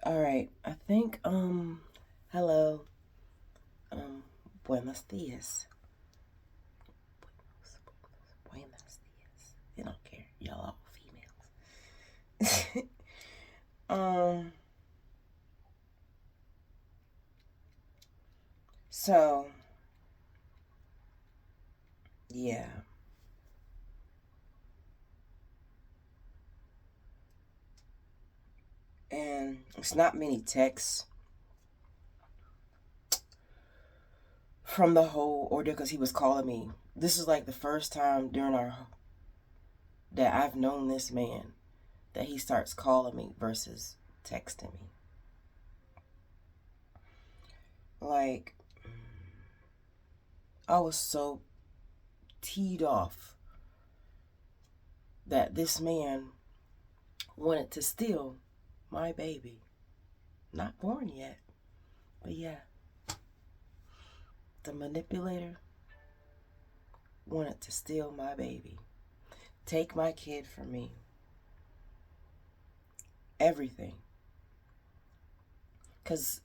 All right. I think hello. Buenos dias. Buenos dias. They don't care. Y'all all females. um so yeah. And it's not many texts from the whole ordeal because he was calling me. This is like the first time during our that I've known this man that he starts calling me versus texting me. Like, I was so teed off that this man wanted to steal my baby. Not born yet, but yeah. The manipulator wanted to steal my baby. Take my kid from me. Everything. Because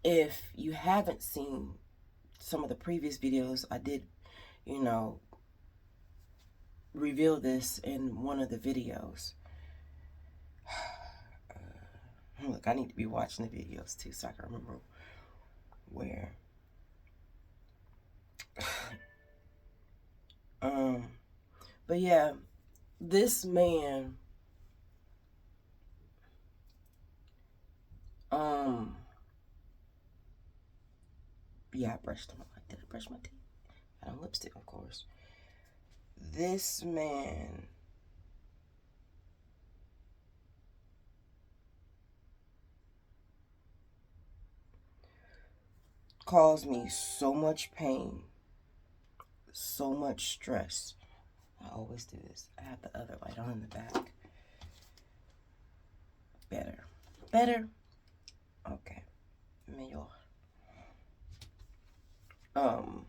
if you haven't seen some of the previous videos, I did, you know, reveal this in one of the videos. Look, I need to be watching the videos too so I can remember where. um, but yeah, this man, um, yeah, I brushed them. Did I brush my teeth? I don't lipstick, of course. This man caused me so much pain, so much stress. I always do this. I have the other light on in the back. Better. Better? Okay. Melhor. Um,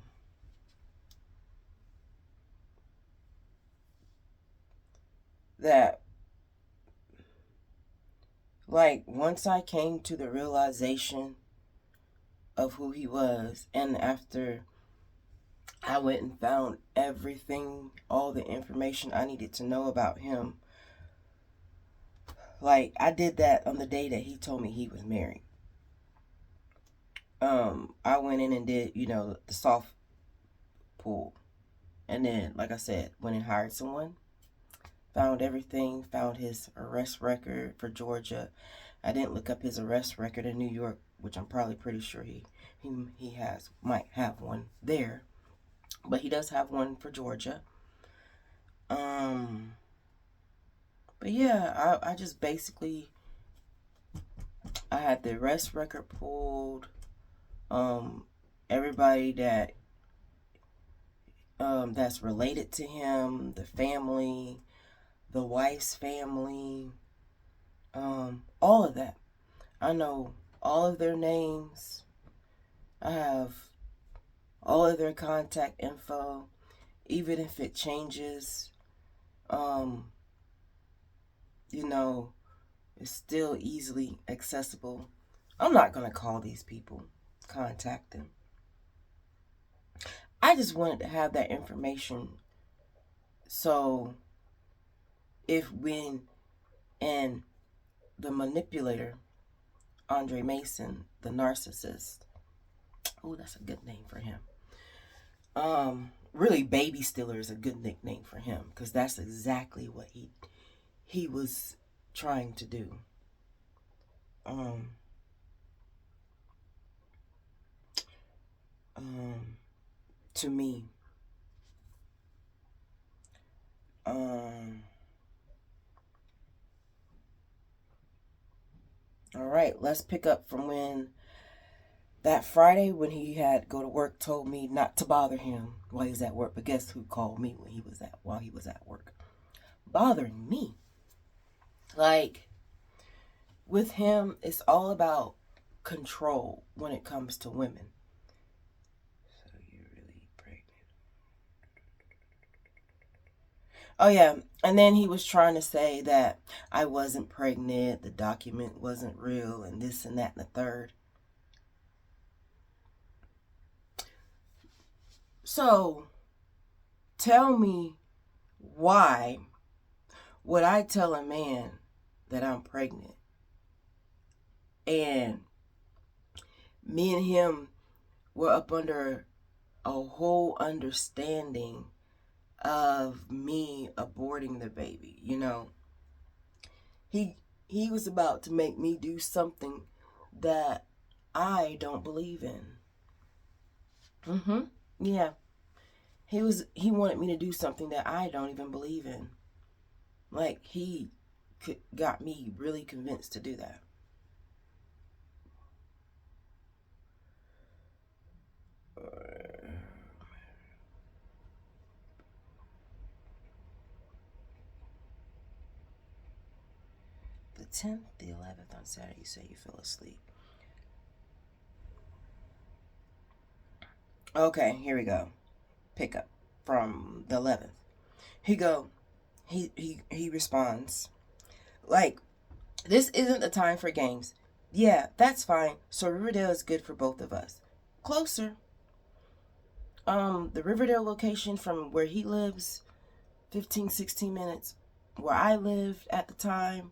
that, like, once I came to the realization of who he was, and after I went and found everything, all the information I needed to know about him, like, I did that on the day that he told me he was married. I went in and did, the soft pull. And then, like I said, went and hired someone, found everything, found his arrest record for Georgia. I didn't look up his arrest record in New York, which I'm probably pretty sure he might have one there, but he does have one for Georgia. Um, but yeah, I just basically I had the arrest record pulled. Everybody that's related to him, the family, the wife's family, all of that. I know all of their names. I have all of their contact info, even if it changes. Um, you know, it's still easily accessible. I'm not gonna call these people, contact them. I just wanted to have that information so if when and the manipulator, Andre Mason, the narcissist, oh, that's a good name for him. Really, baby stealer is a good nickname for him because that's exactly what he was trying to do. Um, to me. Um, all right, let's pick up from when that Friday when he had go to work told me not to bother him while he was at work. But guess who called me while he was at work? Bothering me. Like with him, it's all about control when it comes to women. So you're really pregnant. Oh, yeah. And then he was trying to say that I wasn't pregnant, the document wasn't real, and this and that and the third. So, tell me, why would I tell a man that I'm pregnant and me and him were up under a whole understanding of me aborting the baby? You know, he he was about to make me do something that I don't believe in. Yeah. He wanted me to do something that I don't even believe in. Like, got me really convinced to do that. The 10th, the 11th on Saturday, you say you fell asleep. Okay, here we go. Pick up from the 11th. He responds, like, this isn't the time for games. Yeah, that's fine. So Riverdale is good for both of us. Closer. The Riverdale location from where he lives, 15, 16 minutes. Where I lived at the time,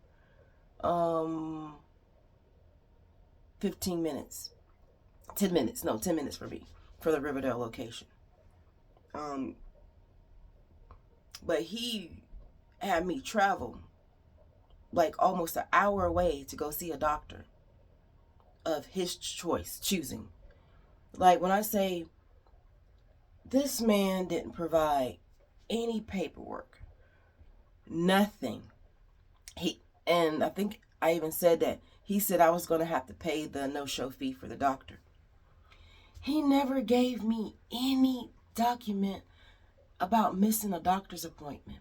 um, 15 minutes. 10 minutes. No, 10 minutes for me. For the Riverdale location. Um, but he had me travel like almost an hour away to go see a doctor of his choice, choosing. Like, when I say this man didn't provide any paperwork, nothing. And I think I even said that he said I was going to have to pay the no-show fee for the doctor. He never gave me any document about missing a doctor's appointment.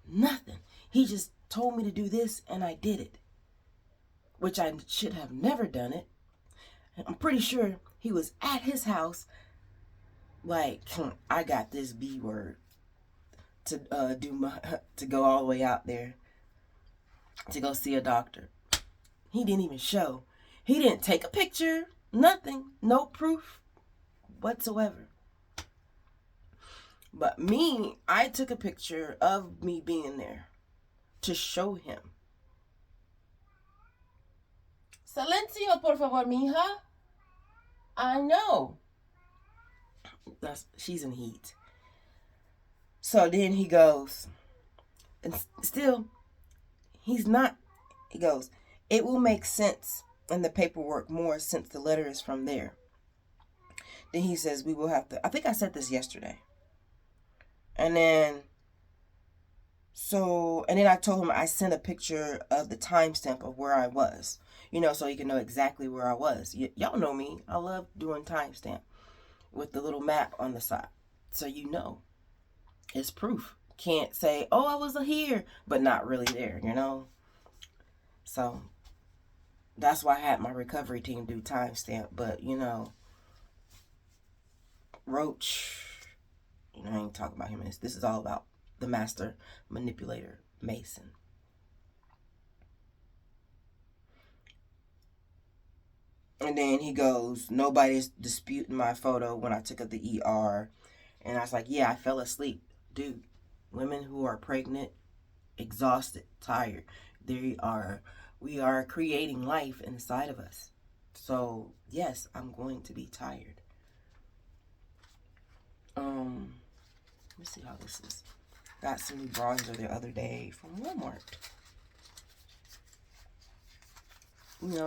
Nothing. He just told me to do this and I did it, which I should have never done it. I'm pretty sure he was at his house like, I got this B word to to go all the way out there to go see a doctor. He didn't even show. He didn't take a picture. Nothing. No proof whatsoever. But me, I took a picture of me being there to show him. Silencio, por favor, mija. I know. She's in heat. So then he goes, and still, he's not. He goes, it will make sense in the paperwork more since the letter is from there. Then he says, we will have to. I think I said this yesterday. And then I told him I sent a picture of the timestamp of where I was, so you can know exactly where I was. Y'all know me. I love doing timestamp with the little map on the side. So it's proof. Can't say, oh, I was here, but not really there, So that's why I had my recovery team do timestamp. But, Roach, I ain't talking about him. This is all about the master manipulator, Mason. And then he goes, nobody's disputing my photo when I took up the ER. And I was like, yeah, I fell asleep. Dude, women who are pregnant, exhausted, tired, we are creating life inside of us. So, yes, I'm going to be tired. Let's see how this is. Got some new bronzer the other day from Walmart.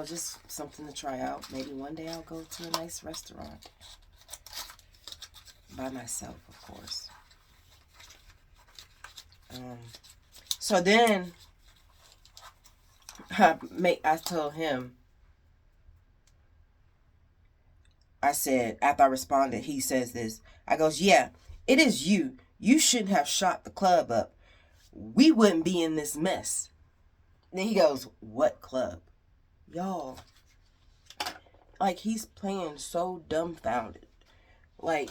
Just something to try out. Maybe one day I'll go to a nice restaurant. By myself, of course. So then, I told him, I said, after I responded, he says this. I goes, yeah, it is you. You shouldn't have shot the club up. We wouldn't be in this mess. Then he goes, what club? Y'all. Like, he's playing so dumbfounded. Like,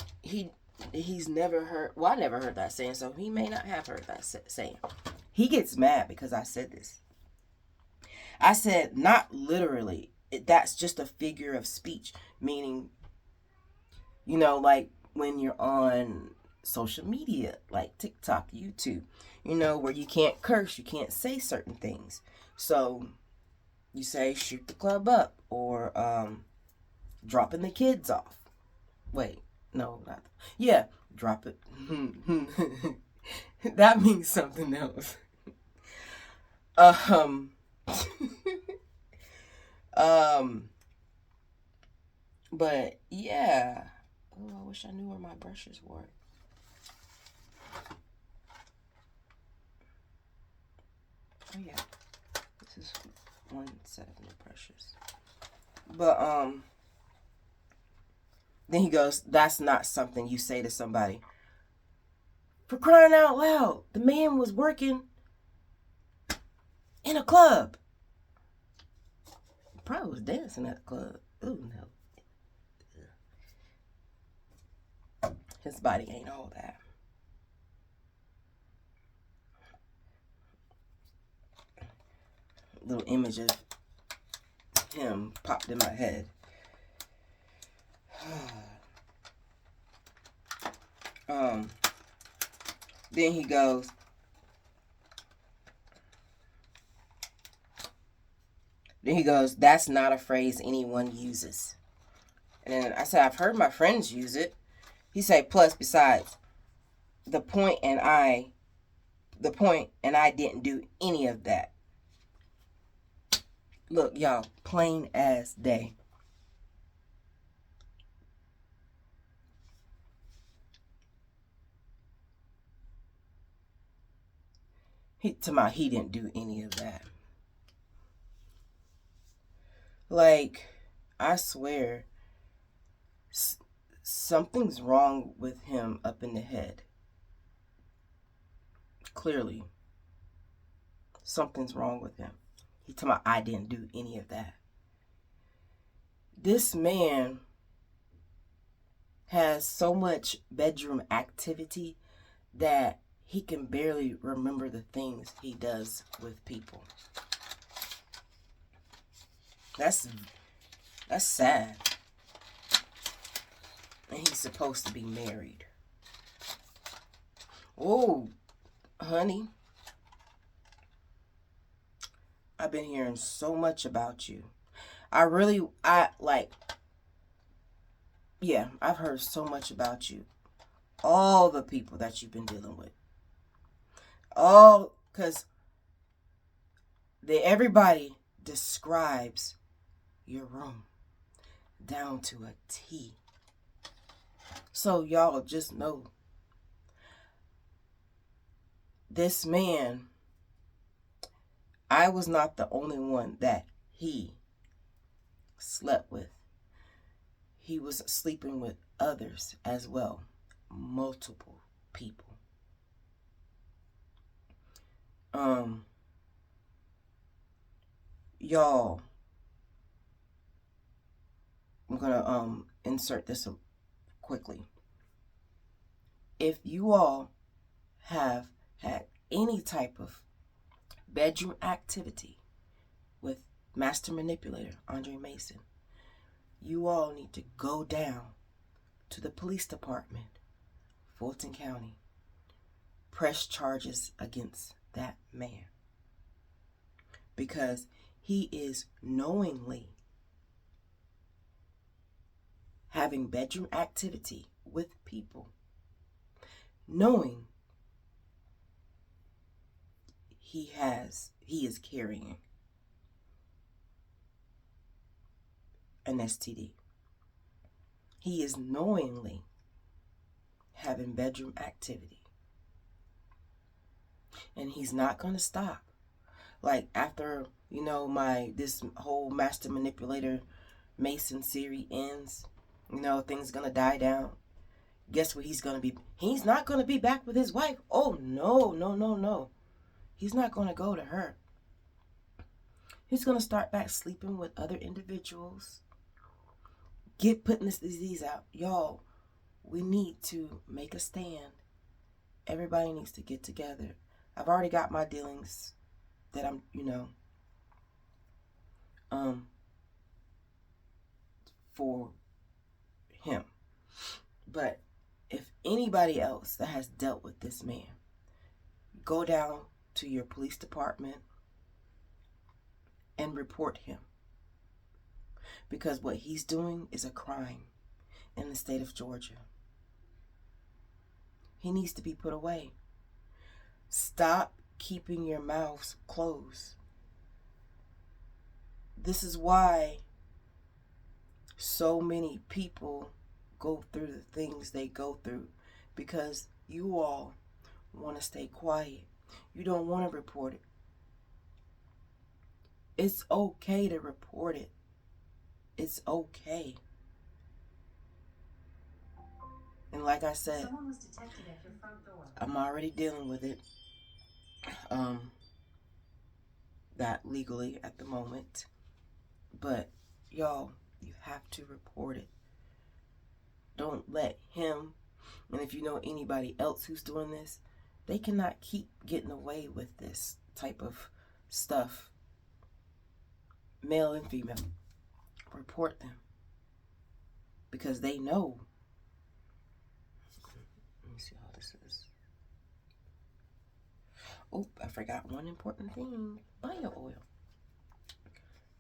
he's never heard, well, I never heard that saying, so he may not have heard that saying. He gets mad because I said this. I said, not literally. That's just a figure of speech, meaning, like when you're on social media, like TikTok, YouTube, where you can't curse, you can't say certain things. So you say, shoot the club up, or dropping the kids off. Wait, no, not. Yeah, drop it. That means something else. um, but yeah. Oh, I wish I knew where my brushes were. Oh yeah, this is one set of new brushes. But then he goes, "That's not something you say to somebody." For crying out loud, the man was working in a club. Probably was dancing at the club. Ooh, no. His body ain't all that. Little image of him popped in my head. Then he goes, "That's not a phrase anyone uses." And I said, "I've heard my friends use it." He said, "Plus, besides, the point and I didn't do any of that." Look, y'all, plain as day. He didn't do any of that. Like, I swear, something's wrong with him up in the head. Clearly, something's wrong with him. He talking about, I didn't do any of that. This man has so much bedroom activity that he can barely remember the things he does with people. That's sad. And he's supposed to be married. Oh, honey, I've been hearing so much about you. I've heard so much about you. All the people that you've been dealing with. Because everybody describes your room down to a T. So y'all just know, this man, I was not the only one that he slept with. He was sleeping with others as well. Multiple people. Y'all, I'm gonna insert this quickly. If you all have had any type of bedroom activity with Master Manipulator Andre Mason, you all need to go down to the police department, Fulton County, press charges against that man, because he is knowingly having bedroom activity with people, knowing he is carrying an STD. He is knowingly having bedroom activity. And he's not going to stop. Like, after, this whole Master Manipulator Mason series ends, things going to die down. Guess what he's going to be? He's not going to be back with his wife. Oh, no. He's not going to go to her. He's going to start back sleeping with other individuals. Putting this disease out. Y'all, we need to make a stand. Everybody needs to get together. I've already got my dealings that I'm, um, for him. But if anybody else that has dealt with this man, go down to your police department and report him. Because what he's doing is a crime in the state of Georgia. He needs to be put away. Stop keeping your mouths closed. This is why so many people go through the things they go through, because you all want to stay quiet. You don't want to report it. It's okay to report it. It's okay. And like I said, someone was detected at your front door. I'm already dealing with it. Not legally at the moment. But y'all, you have to report it. Don't let him, and if you know anybody else who's doing this, they cannot keep getting away with this type of stuff. Male and female. Report them. Because they know. Let me see how this is. Oh, I forgot one important thing. Bio oil.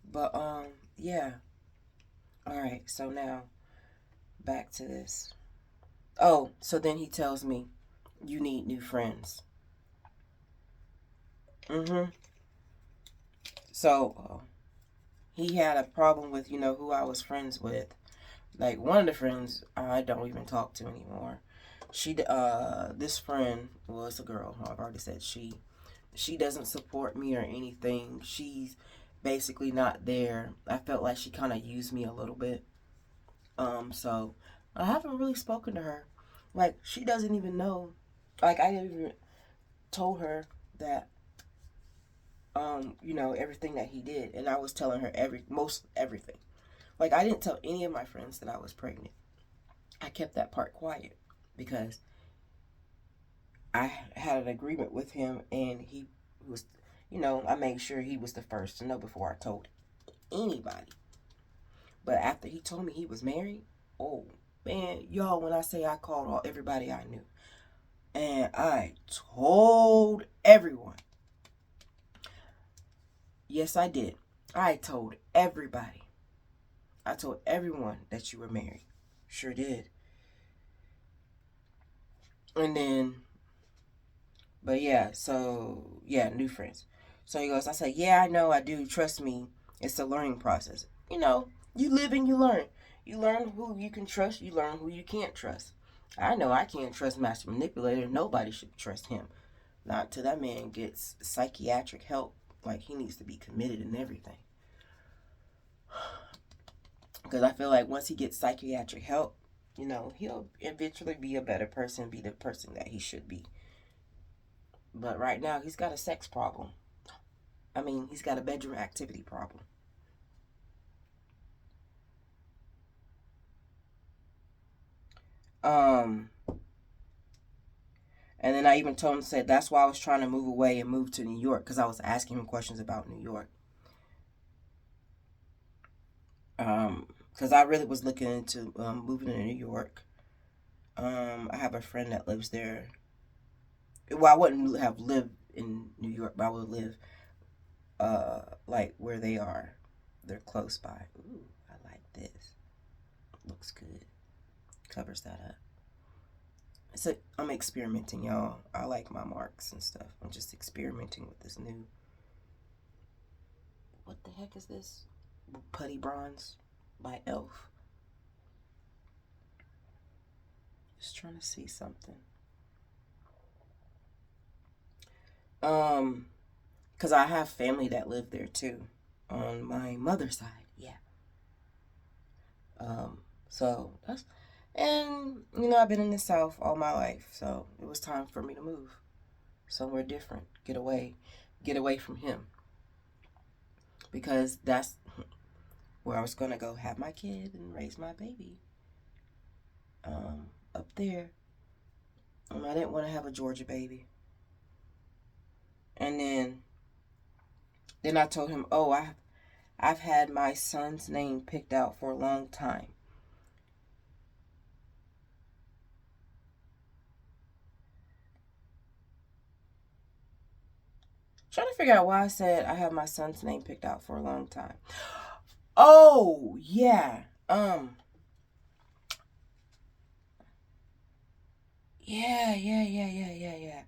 But, yeah. Alright, so now, back to this. Oh, so then he tells me, you need new friends. So, he had a problem with, who I was friends with. Like, one of the friends I don't even talk to anymore. This friend was a girl. I've already said she doesn't support me or anything. She's basically not there. I felt like she kind of used me a little bit. So I haven't really spoken to her. Like, she doesn't even know. Like, I even told her that, everything that he did, and I was telling her most everything. Like, I didn't tell any of my friends that I was pregnant. I kept that part quiet because I had an agreement with him, and he was, I made sure he was the first to know before I told anybody. But after he told me he was married, oh man, y'all, when I say I called everybody I knew, and I told everyone. Yes, I did. I told everybody. I told everyone that you were married. Sure did. And then, but yeah, so yeah, new friends. So he goes, I said, yeah, I know, I do. Trust me, it's a learning process. You live and you learn. You learn who you can trust, you learn who you can't trust. I know I can't trust Master Manipulator. Nobody should trust him. Not till that man gets psychiatric help. Like, he needs to be committed and everything. Because I feel like once he gets psychiatric help, he'll eventually be a better person, be the person that he should be. But right now, he's got a sex problem. I mean, he's got a bedroom activity problem. And then I even told him, said, that's why I was trying to move away and move to New York, because I was asking him questions about New York. Because I really was looking into moving to New York. I have a friend that lives there. Well, I wouldn't have lived in New York, but I would live like where they are. They're close by. Ooh, I like this. Looks good. Covers that up. I'm experimenting, y'all. I like my marks and stuff. I'm just experimenting with this new. What the heck is this? Putty Bronze by Elf. Just trying to see something. Because I have family that live there too, on my mother's side. Yeah. So that's, and I've been in the South all my life, so it was time for me to move somewhere different, get away from him, because that's where I was gonna go have my kid and raise my baby. up there. I didn't want to have a Georgia baby. And then I told him, oh, I've had my son's name picked out for a long time. Trying to figure out why I said I have my son's name picked out for a long time. Oh, yeah. Yeah.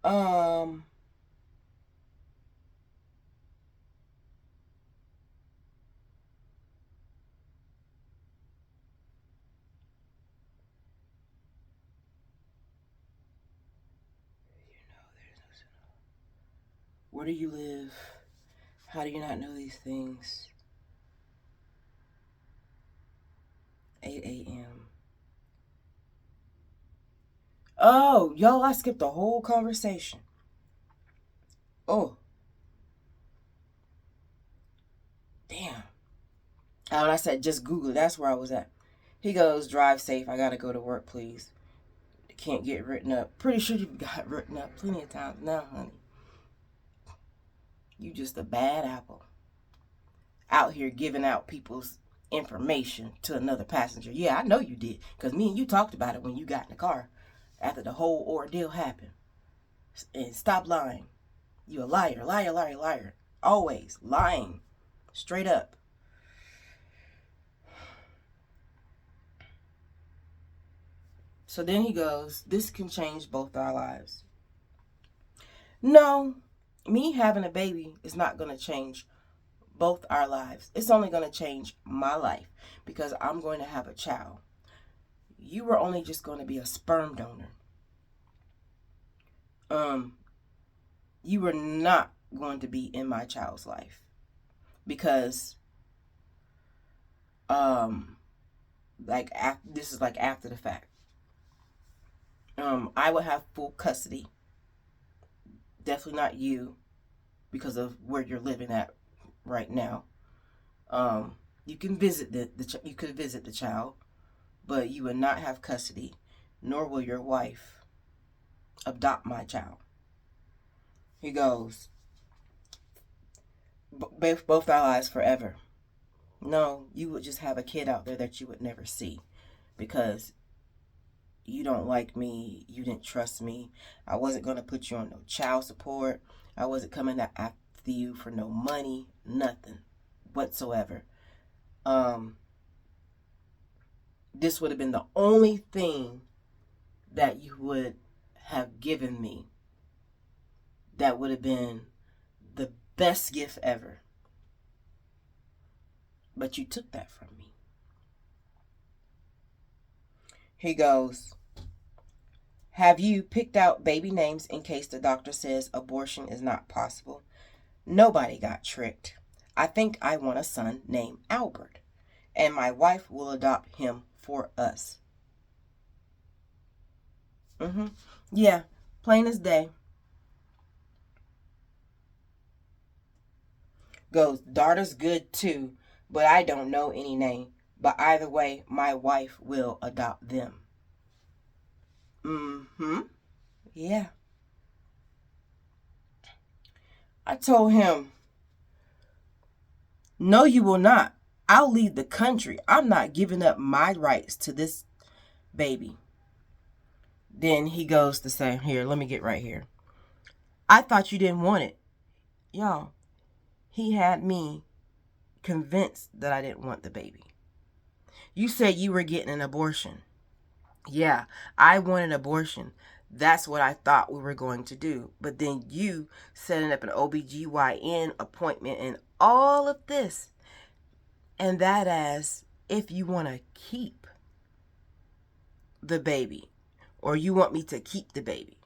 Um, where do you live? How do you not know these things? 8 a.m. Oh, yo, I skipped the whole conversation. Oh, damn. And I said, just Google it. That's where I was at. He goes, drive safe. I got to go to work, please. Can't get written up. Pretty sure you got written up plenty of times now, honey. You just a bad apple. Out here giving out people's information to another passenger. Yeah, I know you did. Because me and you talked about it when you got in the car after the whole ordeal happened. And stop lying. You a liar, liar. Always lying. Straight up. So then he goes, this can change both our lives. No, me having a baby is not going to change both our lives. It's only going to change my life because I'm going to have a child. You were only just going to be a sperm donor. You were not going to be in my child's life because this is like after the fact. I would have full custody. Definitely not you because of where you're living at right now. You can visit you could visit the child, but you would not have custody, nor will your wife adopt my child. He goes, both our lives forever. No, you would just have a kid out there that you would never see because you don't like me, you didn't trust me. I wasn't going to put you on no child support. I wasn't coming after you for no money, nothing whatsoever. This would have been the only thing that you would have given me that would have been the best gift ever. But you took that from me. He goes, have you picked out baby names in case the doctor says abortion is not possible? Nobody got tricked. I think I want a son named Albert, and my wife will adopt him for us. Yeah, plain as day. Goes, daughter's good too, but I don't know any name. But either way, my wife will adopt them. Yeah. I told him, no, you will not. I'll leave the country. I'm not giving up my rights to this baby. Then he goes to say, here, let me get right here. I thought you didn't want it. Y'all, he had me convinced that I didn't want the baby. You said you were getting an abortion. Yeah, I want an abortion. That's what I thought we were going to do. But then you setting up an OBGYN appointment and all of this. And that as if you want to keep the baby or you want me to keep the baby.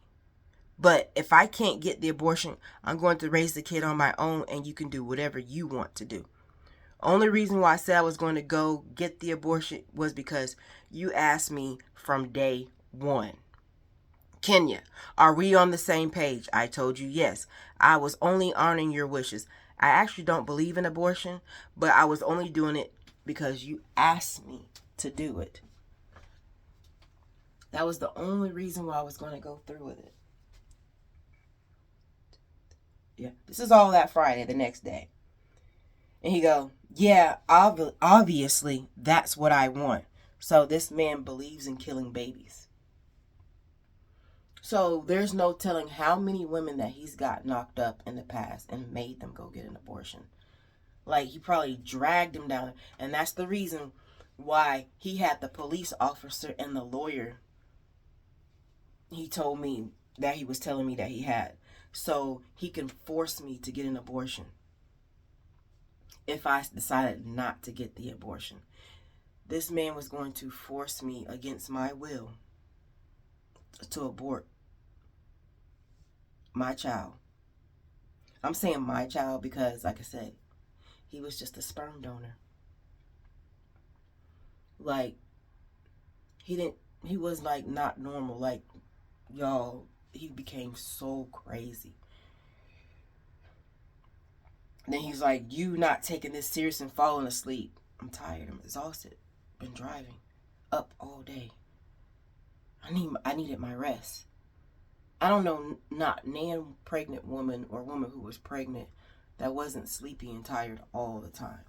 But if I can't get the abortion, I'm going to raise the kid on my own and you can do whatever you want to do. Only reason why I said I was going to go get the abortion was because you asked me from day one. Kenya, are we on the same page? I told you yes. I was only honoring your wishes. I actually don't believe in abortion, but I was only doing it because you asked me to do it. That was the only reason why I was going to go through with it. Yeah, this is all that Friday, the next day. And he go, yeah, obviously that's what I want. So this man believes in killing babies. So there's no telling how many women that he's got knocked up in the past and made them go get an abortion. Like, he probably dragged them down. And that's the reason why he had the police officer and the lawyer he told me that he was telling me that he had. So he can force me to get an abortion if I decided not to get the abortion. This man was going to force me against my will to abort my child. I'm saying my child because, like I said, he was just a sperm donor. Like, he was like not normal. Like, y'all, he became so crazy. Then he's like, you not taking this serious and falling asleep. I'm tired. I'm exhausted. Been driving up all day. I needed my rest. I don't know not nan pregnant woman or woman who was pregnant that wasn't sleepy and tired all the time.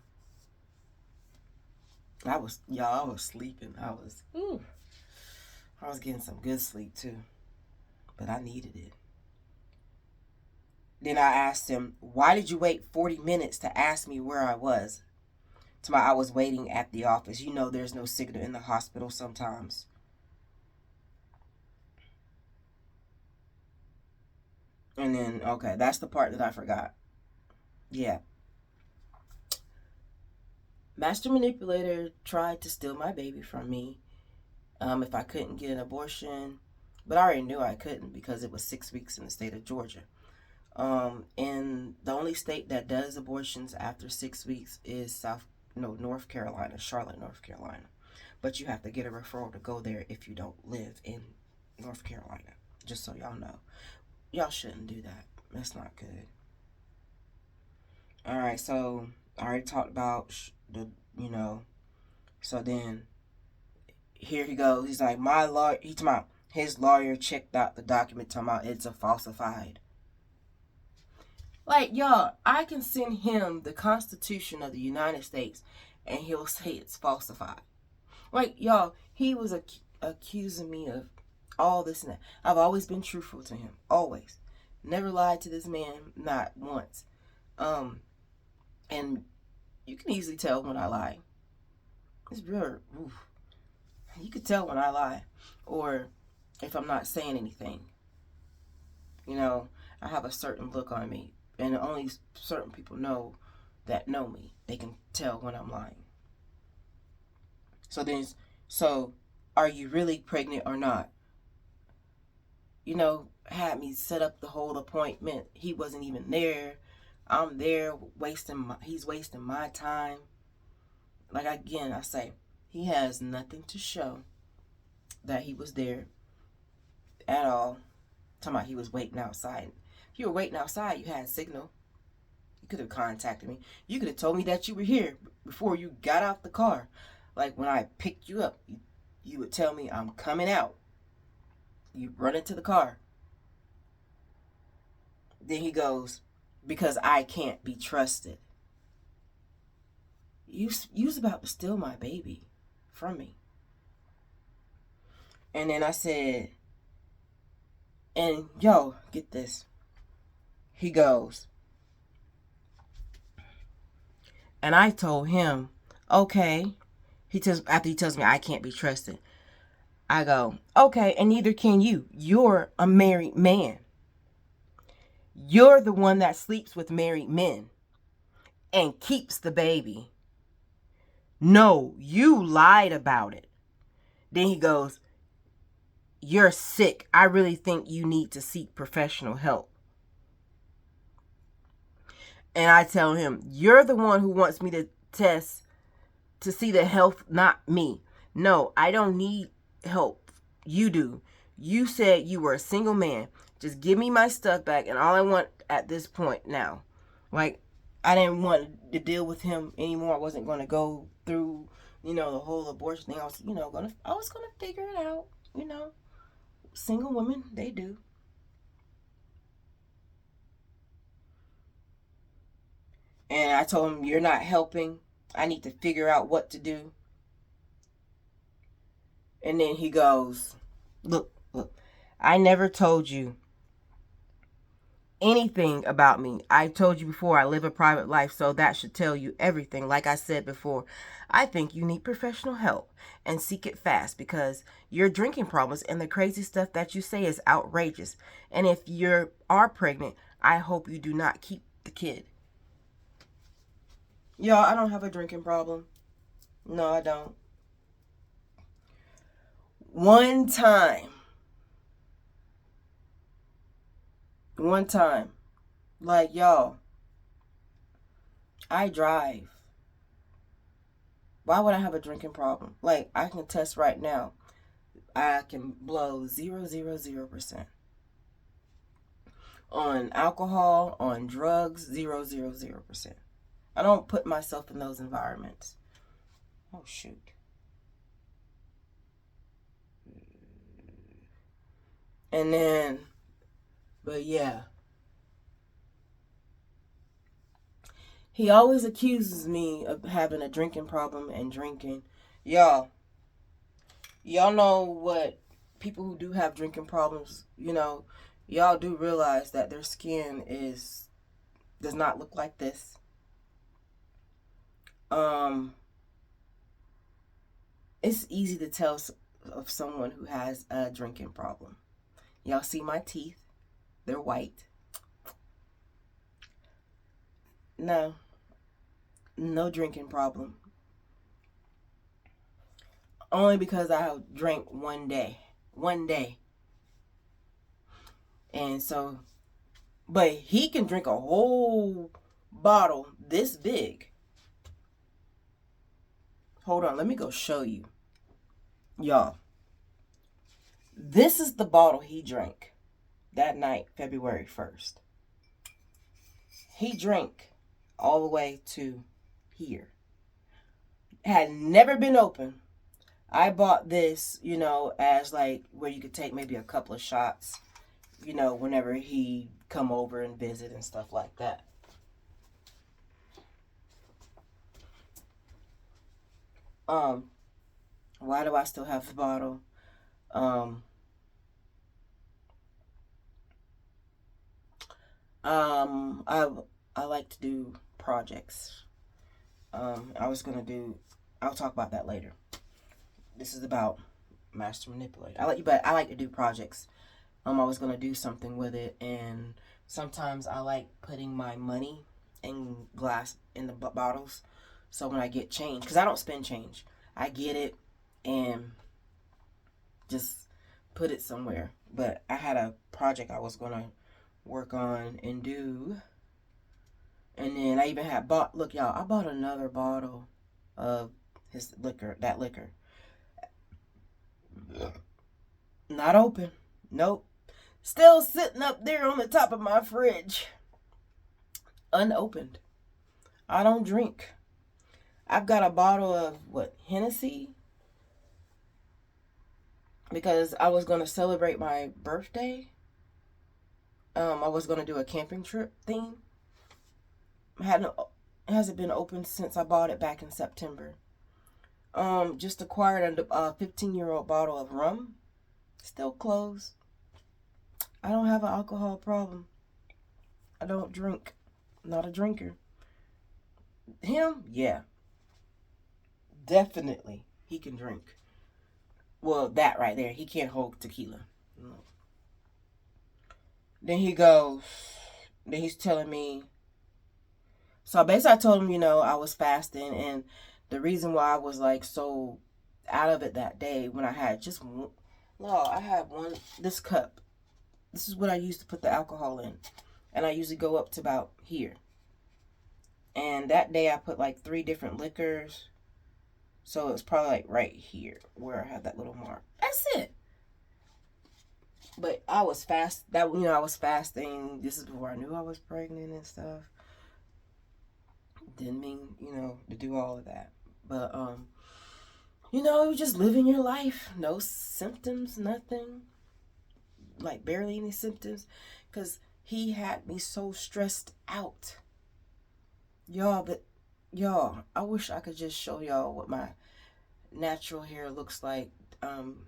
I was sleeping. I was getting some good sleep too, but I needed it. Then I asked him, why did you wait 40 minutes to ask me where I was? I was waiting at the office. You know there's no signal in the hospital sometimes. And then, okay, that's the part that I forgot. Yeah. Master Manipulator tried to steal my baby from me if I couldn't get an abortion. But I already knew I couldn't because it was 6 weeks in the state of Georgia. And the only state that does abortions after 6 weeks is North Carolina, Charlotte, North Carolina. But you have to get a referral to go there if you don't live in North Carolina. Just so y'all know. Y'all shouldn't do that. That's not good. All right, so I already talked about so then here he goes. He's like, my lawyer, he's talking about his lawyer checked out the document talking about it's a falsified. Like, y'all, I can send him the Constitution of the United States and he'll say it's falsified. Like, y'all, he was accusing me of all this and that. I've always been truthful to him. Always. Never lied to this man, not once. And you can easily tell when I lie. It's real. Oof. You could tell when I lie. Or if I'm not saying anything. I have a certain look on me. And only certain people know me. They can tell when I'm lying. So are you really pregnant or not? Had me set up the whole appointment. He wasn't even there. I'm there he's wasting my time. Like, again, I say, he has nothing to show that he was there at all. Talking about he was waiting outside. If you were waiting outside, you had a signal. You could have contacted me. You could have told me that you were here before you got out the car. Like, when I picked you up, you would tell me, I'm coming out. You run into the car. Then he goes, because I can't be trusted. You was about to steal my baby from me. And then I said, and yo, get this. He goes, and I told him, okay. After he tells me I can't be trusted, I go, okay, and neither can you. You're a married man. You're the one that sleeps with married men and keeps the baby. No, you lied about it. Then he goes, you're sick. I really think you need to seek professional help. And I tell him, you're the one who wants me to test to see the health, not me. No, I don't need help. You do. You said you were a single man. Just give me my stuff back, and all I want at this point now. Like, I didn't want to deal with him anymore. I wasn't going to go through, the whole abortion thing. I was, I was going to figure it out. single women, they do. And I told him, you're not helping. I need to figure out what to do. And then he goes, look, I never told you anything about me. I told you before I live a private life, so that should tell you everything. Like I said before, I think you need professional help and seek it fast because your drinking problems and the crazy stuff that you say is outrageous. And if you are pregnant, I hope you do not keep the kid. Y'all, I don't have a drinking problem. No, I don't. One time, like y'all, I drive. Why would I have a drinking problem? Like, I can test right now. I can blow 0.000%. On alcohol, on drugs, 0.000%. I don't put myself in those environments. Oh, shoot. And then, but yeah. He always accuses me of having a drinking problem and drinking. Y'all know what people who do have drinking problems, y'all do realize that their skin does not look like this. It's easy to tell of someone who has a drinking problem. Y'all see my teeth? They're white. No drinking problem. Only because I drank one day. And so, but he can drink a whole bottle this big. Hold on, let me go show you. Y'all, this is the bottle he drank that night, February 1st. He drank all the way to here. Had never been open. I bought this, as like where you could take maybe a couple of shots, whenever he come over and visit and stuff like that. Why do I still have the bottle? I like to do projects. I'll talk about that later. This is about master manipulate. I like to do projects. I was gonna do something with it, and sometimes I like putting my money in the bottles. So when I get change, because I don't spend change, I get it and just put it somewhere. But I had a project I was gonna work on and do, and then I even had bought. Look, y'all, I bought another bottle of his liquor. That liquor, not open. Nope. Still sitting up there on the top of my fridge. Unopened. I don't drink. I've got a bottle of Hennessy, because I was going to celebrate my birthday. I was going to do a camping trip thing. It hasn't been opened since I bought it back in September. Just acquired a 15-year-old bottle of rum. Still closed. I don't have an alcohol problem. I don't drink. Not a drinker. Him? Yeah. Definitely. He can drink. Well, that right there. He can't hold tequila. No. Then he's telling me. So basically I told him, I was fasting, and the reason why I was like so out of it that day, when I had just I had this cup. This is what I used to put the alcohol in. And I usually go up to about here. And that day I put like 3 different liquors. So it's probably like right here where I had that little mark. That's it. But I was I was fasting. This is before I knew I was pregnant and stuff. Didn't mean, to do all of that. But You just living your life. No symptoms, nothing. Like barely any symptoms. Because he had me so stressed out. Y'all, I wish I could just show y'all what my natural hair looks like. Um,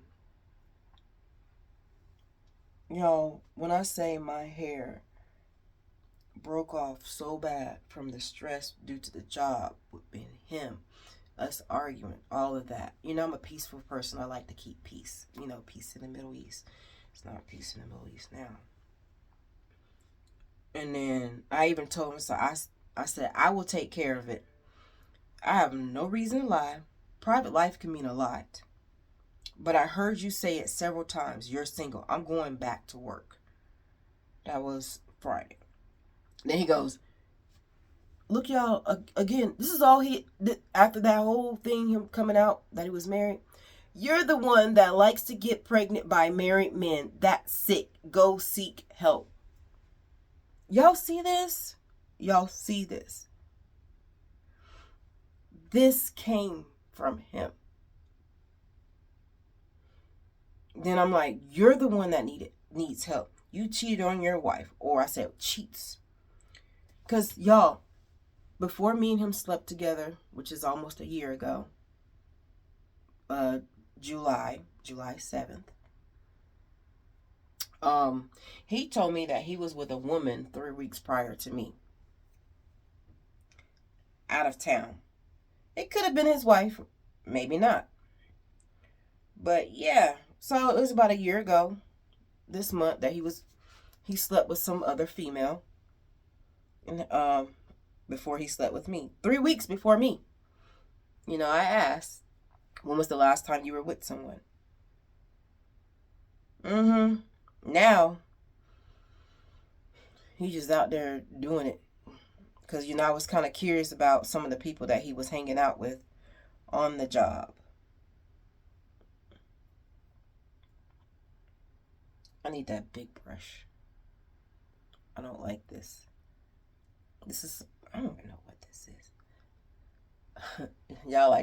y'all, when I say my hair broke off so bad from the stress due to the job with him, us arguing, all of that. I'm a peaceful person. I like to keep peace. Peace in the Middle East. It's not peace in the Middle East now. And then I even told him, so I said, I will take care of it. I have no reason to lie. Private life can mean a lot. But I heard you say it several times. You're single. I'm going back to work. That was Friday. Then he goes, look, y'all, again, this is all after that whole thing, him coming out that he was married. You're the one that likes to get pregnant by married men. That's sick. Go seek help. Y'all see this? Y'all see this? This came from him. Then I'm like, you're the one that needs help. You cheated on your wife. Or I said cheats. Because y'all, before me and him slept together, which is almost a year ago, July 7th, he told me that he was with a woman 3 weeks prior to me, out of town. It could have been his wife, maybe not. But yeah, so it was about a year ago this month that he slept with some other female, and before he slept with me, 3 weeks before me. I asked, when was the last time you were with someone? Now he's just out there doing it. Because, I was kind of curious about some of the people that he was hanging out with on the job. I need that big brush. I don't like this. I don't even know what this is. Y'all,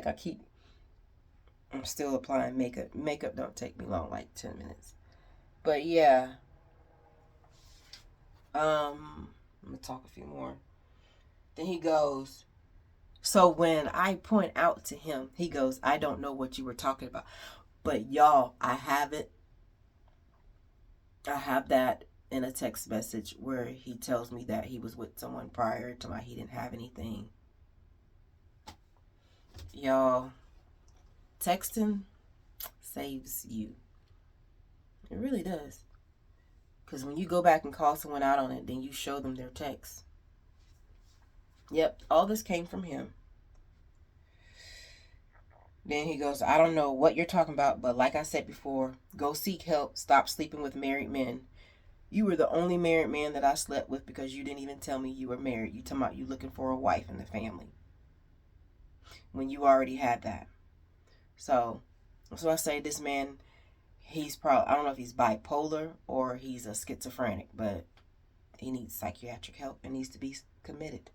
I'm still applying makeup. Makeup don't take me long, like 10 minutes. But yeah. I'm going to talk a few more. Then he goes, so when I point out to him, he goes, I don't know what you were talking about. But y'all, I have that in a text message where he tells me that he was with someone prior to my, he didn't have anything. Y'all, texting saves you. It really does. Because when you go back and call someone out on it, then you show them their text. Yep, all this came from him. Then he goes, I don't know what you're talking about, but like I said before, go seek help. Stop sleeping with married men. You were the only married man that I slept with because you didn't even tell me you were married. You talking about you looking for a wife in the family when you already had that. So I say this man, he's probably, I don't know if he's bipolar or he's a schizophrenic, but he needs psychiatric help and needs to be committed.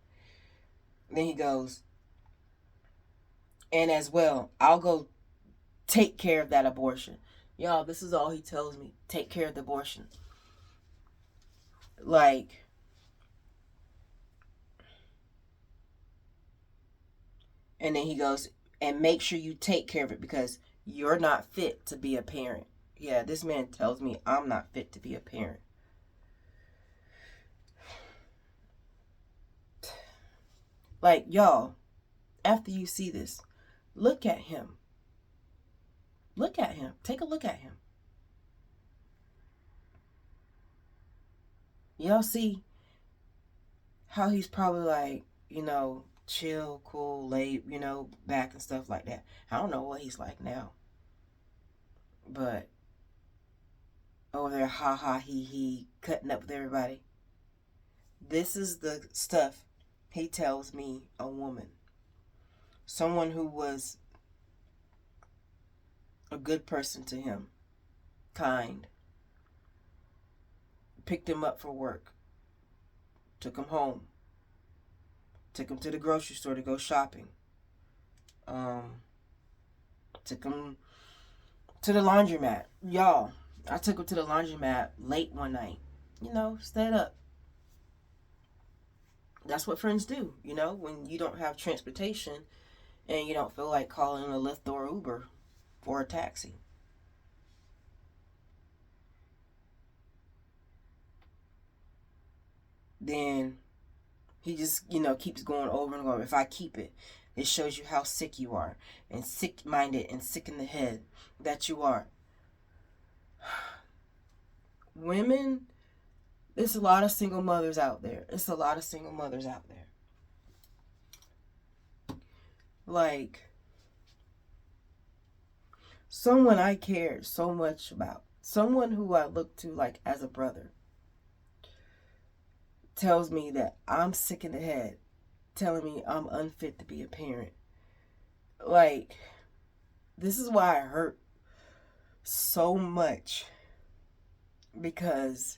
Then he goes, and as well, I'll go take care of that abortion. Y'all, this is all he tells me. Take care of the abortion. Like, and then he goes, and make sure you take care of it because you're not fit to be a parent. Yeah, this man tells me I'm not fit to be a parent. Like, y'all, after you see this, look at him. Look at him. Take a look at him. Y'all see how he's probably like, chill, cool, laid, back and stuff like that. I don't know what he's like now. But over there, ha ha, he, cutting up with everybody. This is the stuff he tells me a woman. Someone who was a good person to him. Kind. Picked him up for work. Took him home. Took him to the grocery store to go shopping. Took him to the laundromat. Y'all, I took him to the laundromat late one night. Stayed up. That's what friends do, when you don't have transportation and you don't feel like calling a Lyft or Uber or a taxi. Then he just, keeps going over and over. If I keep it, it shows you how sick you are and sick minded and sick in the head that you are. Women, there's a lot of single mothers out there. It's a lot of single mothers out there. Like, someone I cared so much about, someone who I look to like as a brother, tells me that I'm sick in the head, telling me I'm unfit to be a parent. Like, this is why I hurt so much, because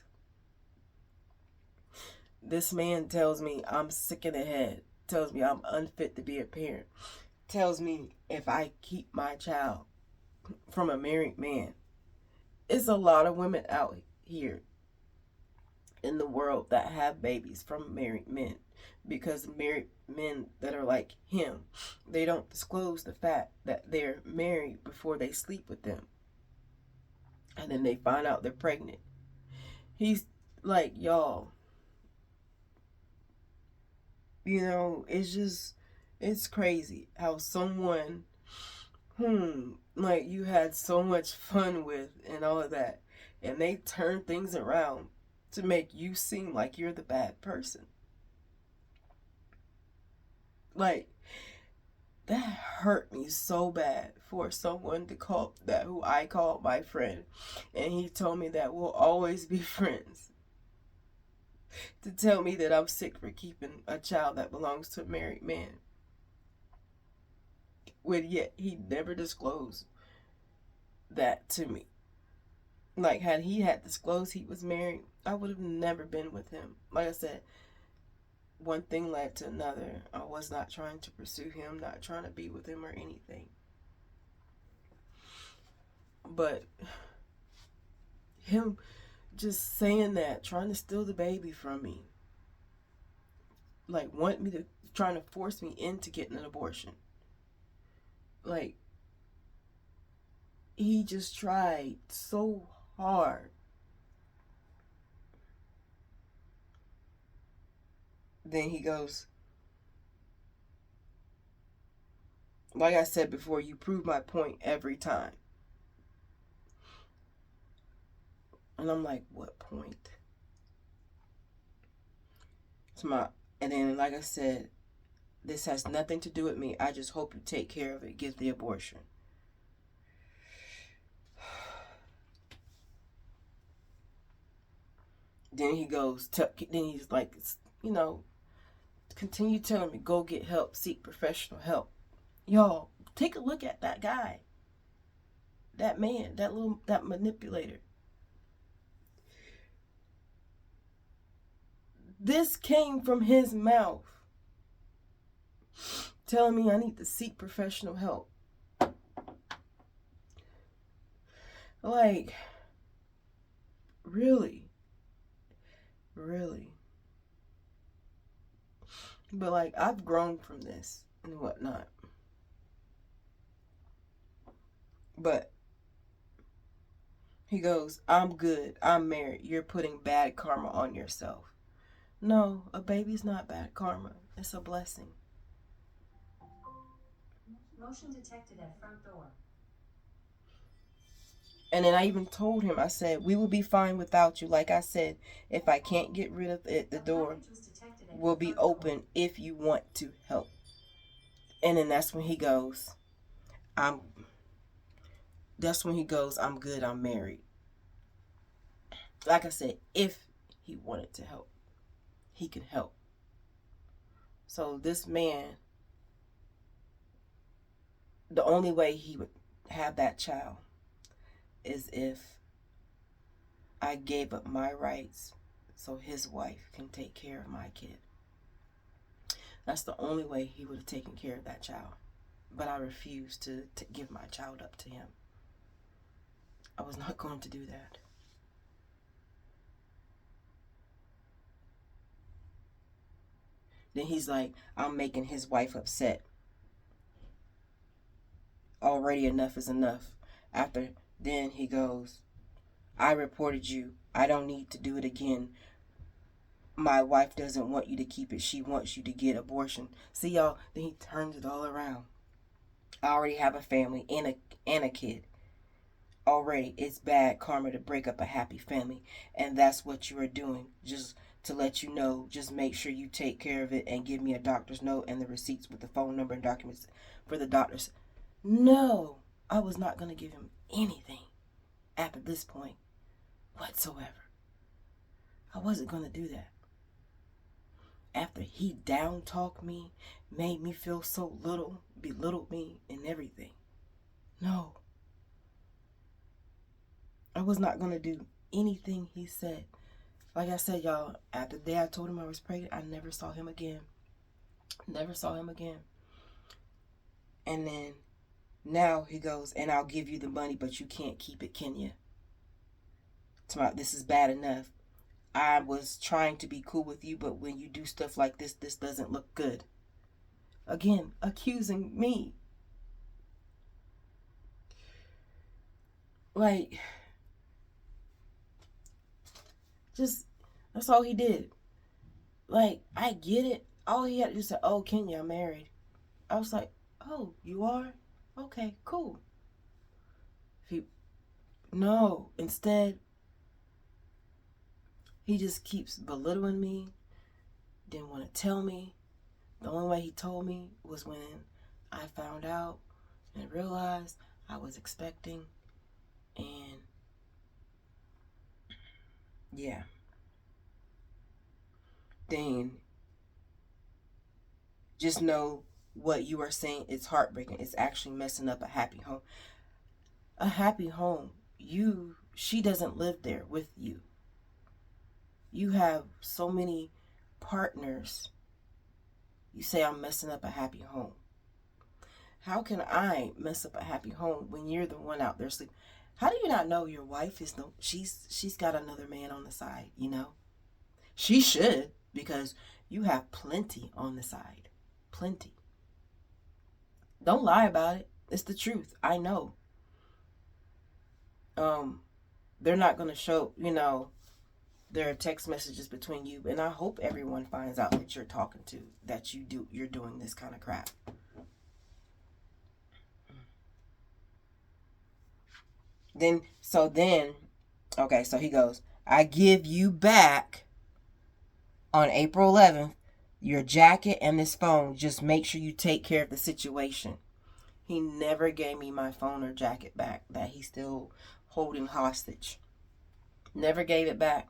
this man tells me I'm sick in the head, tells me I'm unfit to be a parent, tells me if I keep my child from a married man. It's a lot of women out here in the world that have babies from married men, because married men that are like him, they don't disclose the fact that they're married before they sleep with them, and then they find out they're pregnant. He's like, y'all, it's crazy how someone like you had so much fun with and all of that, and they turn things around to make you seem like you're the bad person. Like, that hurt me so bad for someone to call that who I called my friend, and he told me that we'll always be friends, to tell me that I'm sick for keeping a child that belongs to a married man, when yet he never disclosed that to me. Like, had he had disclosed he was married, I would have never been with him. Like I said, one thing led to another. I was not trying to pursue him, not trying to be with him or anything. But him just saying that, trying to steal the baby from me, like trying to force me into getting an abortion. Like, he just tried so hard. Then he goes, like I said before, you prove my point every time. And I'm like, what point? And then, like I said, this has nothing to do with me. I just hope you take care of it. Get the abortion. Then he goes, then he's like, continue telling me, go get help, seek professional help. Y'all, take a look at that guy. That man, that manipulator. This came from his mouth, telling me I need to seek professional help. Like, really? Really? But, like, I've grown from this and whatnot. But he goes, I'm good. I'm married. You're putting bad karma on yourself. No, a baby's not bad karma. It's a blessing. Motion detected at front door. And then I even told him, I said, we will be fine without you. Like I said, if I can't get rid of it, the door will be open if you want to help. And then that's when he goes, I'm good, I'm married. Like I said, if he wanted to help, he can help. So this man, the only way he would have that child is if I gave up my rights so his wife can take care of my kid. That's the only way he would have taken care of that child. but I refused to give my child up to him. I was not going to do that. Then he's like, I'm making his wife upset. Already enough is enough. After then he goes, I reported you. I don't need to do it again. My wife doesn't want you to keep it. She wants you to get abortion. See y'all, then he turns it all around. I already have a family and a kid. Already, it's bad karma to break up a happy family, and that's what you are doing. Just to let you know, just make sure you take care of it and give me a doctor's note and the receipts with the phone number and documents for the doctors. No, I was not going to give him anything after this point whatsoever. I wasn't going to do that. After he down talked me, made me feel so little, belittled me and everything. No, I was not going to do anything he said. Like I said, y'all, after the day I told him I was pregnant, I never saw him again. Never saw him again. And then now he goes, and I'll give you the money, but you can't keep it, can you? This is bad enough. I was trying to be cool with you, but when you do stuff like this doesn't look good. Again, accusing me. Like, just, that's all he did. Like, I get it. All he had to do say, oh, Kenya, I'm married. I was like, oh, you are? Okay, cool. No, instead, he just keeps belittling me, didn't want to tell me. The only way he told me was when I found out and realized I was expecting. And yeah, then just know what you are saying is heartbreaking. It's actually messing up a happy home. A happy home. She doesn't live there with you. You have so many partners. You say I'm messing up a happy home. How can I mess up a happy home when you're the one out there sleeping? How do you not know your wife is she's got another man on the side, you know? She should, because you have plenty on the side. Plenty. Don't lie about it. It's the truth. I know. They're not gonna show, there are text messages between you, and I hope everyone finds out that you're talking to, that you're doing this kind of crap. Okay, so he goes, I give you back on April 11th your jacket and this phone. Just make sure you take care of the situation. He never gave me my phone or jacket back that he's still holding hostage. Never gave it back.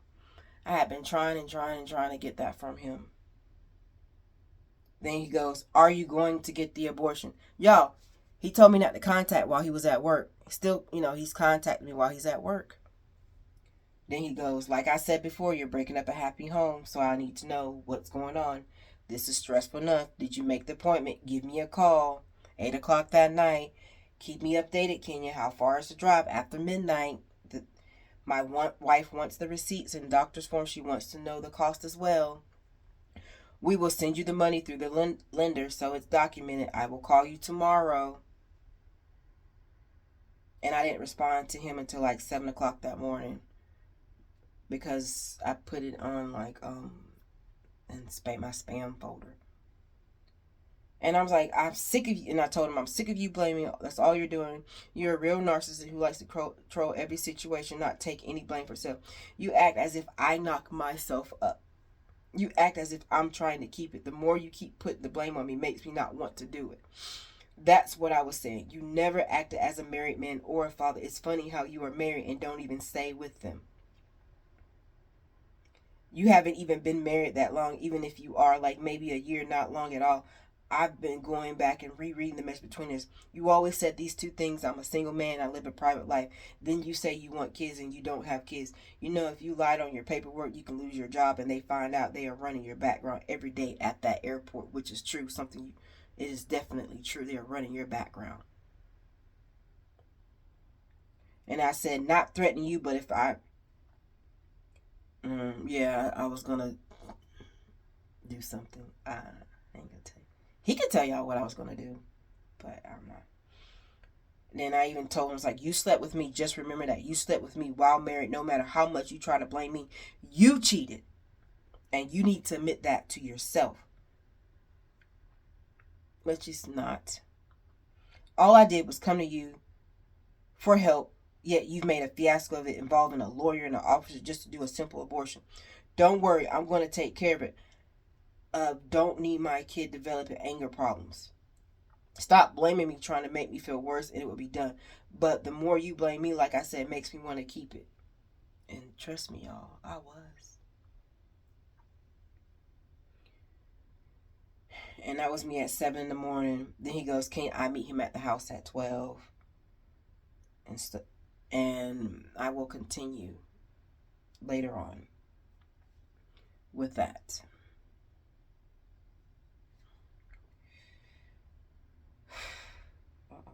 I had been trying to get that from him. Then he goes, are you going to get the abortion? Y'all, he told me not to contact while he was at work. Still, he's contacting me while he's at work. Then he goes, like I said before, you're breaking up a happy home, so I need to know what's going on. This is stressful enough. Did you make the appointment? Give me a call. 8 o'clock that night. Keep me updated, Kenya. How far is the drive after midnight? My wife wants the receipts and doctor's form. She wants to know the cost as well. We will send you the money through the lender so it's documented. I will call you tomorrow. And I didn't respond to him until like 7 o'clock that morning, because I put it on and my spam folder. And I was like, I'm sick of you. And I told him, I'm sick of you blaming. That's all you're doing. You're a real narcissist who likes to control every situation, not take any blame for yourself. You act as if I knock myself up. You act as if I'm trying to keep it. The more you keep putting the blame on me makes me not want to do it. That's what I was saying. You never acted as a married man or a father. It's funny how you are married and don't even stay with them. You haven't even been married that long, even if you are like maybe a year, not long at all. I've been going back and rereading the message between us. You always said these two things. I'm a single man. I live a private life. Then you say you want kids and you don't have kids. If you lied on your paperwork, you can lose your job, and they find out they are running your background every day at that airport, which is true. Something it is definitely true. They're running your background. And I said, not threatening you, but if I, yeah, I was gonna do something. I ain't gonna tell you. He could tell y'all what I was gonna do, but I'm not. Then I even told him, I was like, you slept with me. Just remember that. You slept with me while married. No matter how much you try to blame me, you cheated. And you need to admit that to yourself. But she's not. All I did was come to you for help, yet you've made a fiasco of it involving a lawyer and an officer just to do a simple abortion. Don't worry, I'm going to take care of it. Don't need my kid developing anger problems. Stop blaming me, trying to make me feel worse, and it will be done. But the more you blame me, like I said, makes me want to keep it. And trust me, y'all, I was. And that was me at 7 in the morning. Then he goes, "Can I meet him at the house at 12?" And I will continue later on with that. Uh-oh.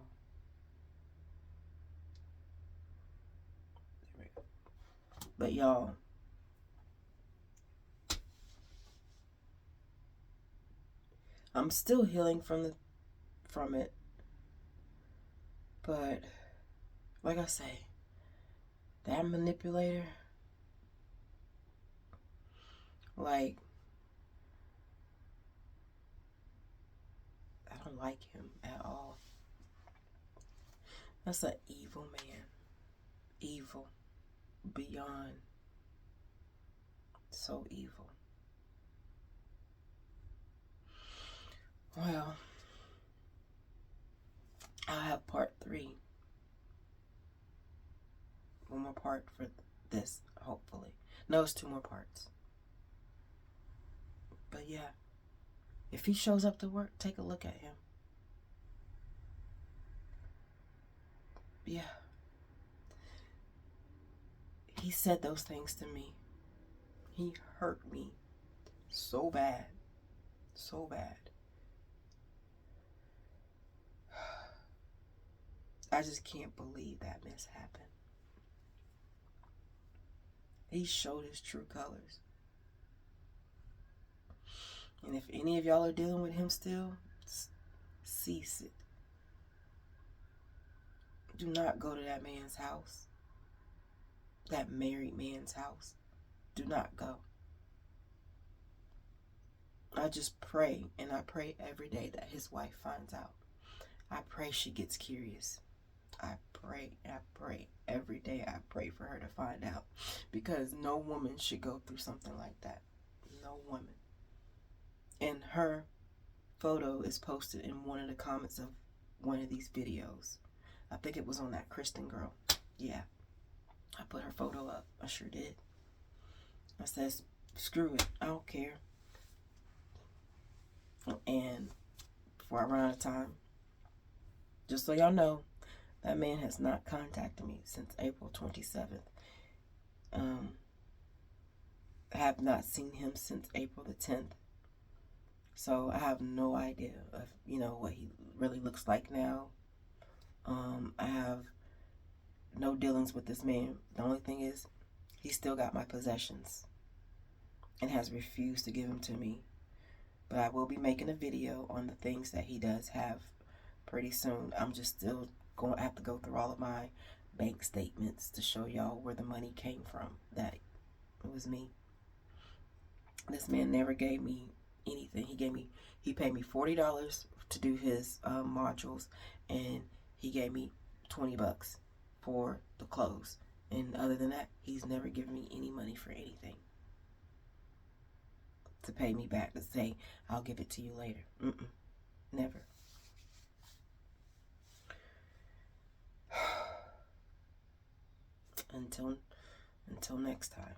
But y'all, I'm still healing from it. But like I say, that manipulator, like, I don't like him at all. That's an evil man. Evil. Beyond. So evil. Well, I'll have part 3. One more part for this, hopefully. No, it's 2 more parts. But yeah, if he shows up to work, take a look at him. Yeah. He said those things to me. He hurt me so bad. So bad. I just can't believe that mess happened. He showed his true colors. And if any of y'all are dealing with him still, cease it. Do not go to that man's house. That married man's house. Do not go. I just pray, and I pray every day that his wife finds out. I pray she gets curious. I pray every day. I pray for her to find out, because no woman should go through something like that. No woman. And her photo is posted in one of the comments of one of these videos. I think it was on that Kristen girl. Yeah, I put her photo up. I sure did. I says, screw it, I don't care. And before I run out of time, just so y'all know, that man has not contacted me since April 27th. I have not seen him since April the 10th. So I have no idea of, what he really looks like now. I have no dealings with this man. The only thing is, he still got my possessions and has refused to give them to me. But I will be making a video on the things that he does have pretty soon. I'm just still going to have to go through all of my bank statements to show y'all where the money came from. That it was me. This man never gave me anything. He paid me $40 to do his modules, and he gave me $20 for the clothes. And other than that, he's never given me any money for anything to pay me back, to say, I'll give it to you later. Never. Until next time.